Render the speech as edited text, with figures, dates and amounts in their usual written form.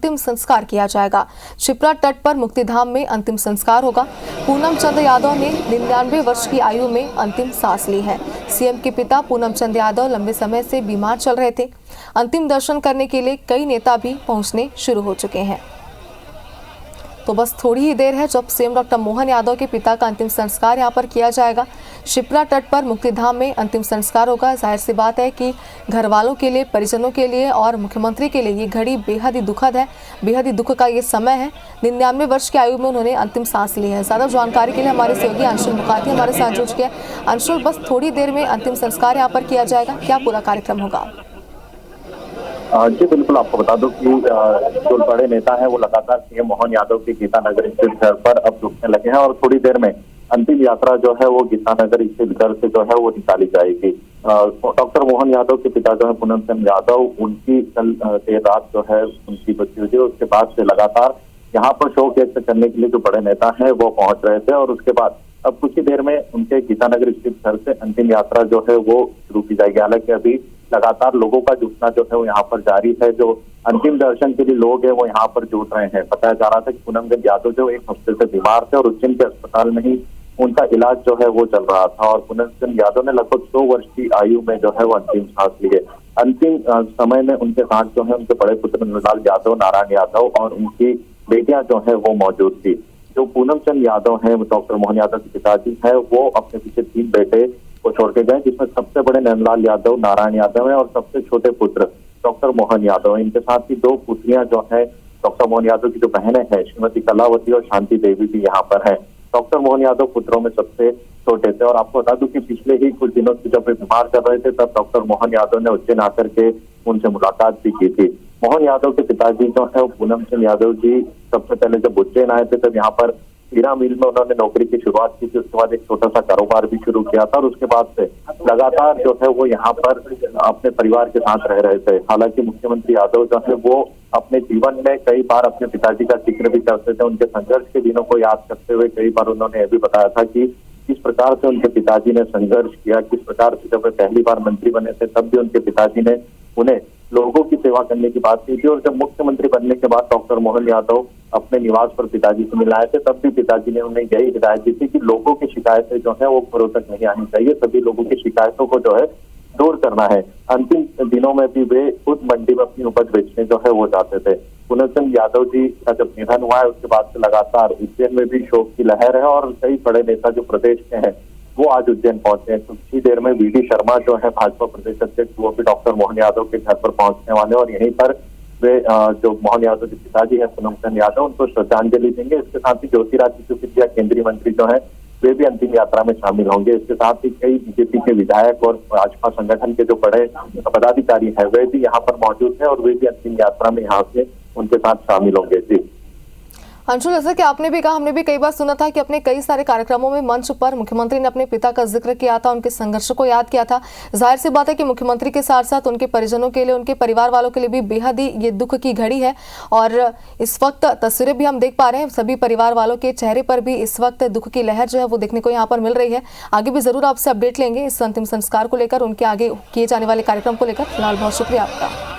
अंतिम संस्कार किया जाएगा। शिप्रा तट पर मुक्तिधाम में अंतिम संस्कार होगा। पूनम चंद यादव ने 99 वर्ष की आयु में अंतिम सांस ली है। सीएम के पिता पूनम चंद यादव लंबे समय से बीमार चल रहे थे। अंतिम दर्शन करने के लिए कई नेता भी पहुंचने शुरू हो चुके हैं। तो बस थोड़ी ही देर है जब सीएम डॉक्टर मोहन यादव के पिता का अंतिम संस्कार यहां पर किया जाएगा। शिप्रा तट पर मुक्तिधाम में अंतिम संस्कार होगा। जाहिर सी बात है कि घर वालों के लिए, परिजनों के लिए और मुख्यमंत्री के लिए ये घड़ी बेहद ही दुखद है, बेहद ही दुख का ये समय है। 99 वर्ष की आयु में उन्होंने अंतिम सांस ली है। ज्यादा जानकारी के लिए हमारे सहयोगी अंशुल मुखाती हमारे साथ जुड़ गए। अंशुल, बस थोड़ी देर में अंतिम संस्कार यहाँ पर किया जाएगा, क्या पूरा कार्यक्रम होगा? जी बिल्कुल, आपको बता दूं कि जो बड़े नेता हैं वो लगातार सीएम मोहन यादव के गीतानगर स्थित घर पर अब रुकने लगे हैं और थोड़ी देर में अंतिम यात्रा जो है वो गीतानगर स्थित घर से जो है वो निकाली जाएगी। डॉक्टर मोहन यादव के पिता जो है पूनम चंद यादव, उनकी कल देर रात जो है उनकी मृत्यु हुई। उसके बाद से लगातार यहाँ पर शोक व्यक्त करने के लिए जो बड़े नेता है वो पहुंच रहे थे और उसके बाद अब कुछ ही देर में उनके गीतानगर स्थित घर से अंतिम यात्रा जो है वो शुरू की जाएगी। हालांकि अभी लगातार लोगों का जुटना जो है वो यहाँ पर जारी है। जो अंतिम दर्शन के लिए लोग हैं वो यहाँ पर जुट रहे हैं। बताया जा रहा था कि पूनम चंद यादव जो एक हफ्ते से बीमार थे और उज्जैन के अस्पताल में ही उनका इलाज जो है वो चल रहा था और पूनम चंद यादव ने लगभग 100 वर्ष की आयु में जो है वो अंतिम सांस ली है। अंतिम समय में उनके साथ जो है उनके बड़े पुत्र नंदलाल यादव, नारायण यादव और उनकी बेटियां जो है वो मौजूद थी। जो पूनम चंद यादव है, डॉक्टर मोहन यादव के पिताजी है, वो अपने पीछे 3 बेटे को छोड़ के गए, जिसमें सबसे बड़े नंदलाल यादव, नारायण यादव है और सबसे छोटे पुत्र डॉक्टर मोहन यादव है। इनके साथ ही 2 पुत्रियां जो है डॉक्टर मोहन यादव की जो बहनें हैं, श्रीमती कलावती और शांति देवी भी यहाँ पर है। डॉक्टर मोहन यादव पुत्रों में सबसे छोटे थे और आपको बता दूं कि पिछले ही कुछ दिनों से जब वे बीमार कर रहे थे तब डॉक्टर मोहन यादव ने उज्जैन आकर के उनसे मुलाकात भी की थी। मोहन यादव के पिताजी जो है पूनम चंद यादव जी सबसे पहले जब उज्जैन आए थे तब यहाँ पर हीरा मिल में उन्होंने नौकरी की शुरुआत की थी। उसके बाद एक छोटा सा कारोबार भी शुरू किया था और उसके बाद से लगातार जो है वो यहाँ पर अपने परिवार के साथ रह रहे थे। हालांकि मुख्यमंत्री यादव जो है वो अपने जीवन में कई बार अपने पिताजी का जिक्र भी करते थे। उनके संघर्ष के दिनों को याद करते हुए कई बार उन्होंने यह भी बताया था कि किस प्रकार से उनके पिताजी ने संघर्ष किया, किस प्रकार से जब वे पहली बार मंत्री बने थे तब भी उनके पिताजी ने उन्हें लोगों की सेवा करने की बात की थी और जब मुख्यमंत्री बनने के बाद डॉक्टर मोहन यादव अपने निवास पर पिताजी से मिलाए थे तब भी पिताजी ने उन्हें यही हिदायत दी थी कि लोगों की शिकायतें जो है वो घरों तक नहीं आनी चाहिए, सभी लोगों की शिकायतों को जो है दूर करना है। अंतिम दिनों में भी वे खुद मंडी में अपनी उपज बेचने जो है वो जाते थे। पूनम चंद यादव जी का जब निधन हुआ है उसके बाद से लगातार उज्जैन में भी शोक की लहर है और कई बड़े नेता जो प्रदेश के हैं वो आज उज्जैन पहुंचे हैं। कुछ ही देर में वीडी शर्मा जो है भाजपा प्रदेश अध्यक्ष, वो भी डॉक्टर मोहन यादव के घर पर पहुंचने वाले और यहीं पर वे जो मोहन यादव के पिताजी है पूनम चंद यादव, उनको श्रद्धांजलि देंगे। इसके साथ ही ज्योतिरादित्य सिंधिया केंद्रीय मंत्री जो है वे भी अंतिम यात्रा में शामिल होंगे। इसके साथ ही कई बीजेपी के विधायक और भाजपा संगठन के जो बड़े पदाधिकारी है वे भी यहाँ पर मौजूद है और वे भी अंतिम यात्रा में यहाँ से उनके साथ शामिल होंगे। जी अंशुल, जैसा कि आपने भी कहा, हमने भी कई बार सुना था कि अपने कई सारे कार्यक्रमों में मंच पर मुख्यमंत्री ने अपने पिता का जिक्र किया था, उनके संघर्ष को याद किया था। जाहिर सी बात है कि मुख्यमंत्री के साथ साथ उनके परिजनों के लिए, उनके परिवार वालों के लिए भी बेहद ही ये दुख की घड़ी है और इस वक्त तस्वीरें भी हम देख पा रहे हैं, सभी परिवार वालों के चेहरे पर भी इस वक्त दुख की लहर जो है वो देखने को यहाँ पर मिल रही है। आगे भी जरूर आपसे अपडेट लेंगे इस अंतिम संस्कार को लेकर, उनके आगे किए जाने वाले कार्यक्रम को लेकर। फिलहाल बहुत शुक्रिया आपका।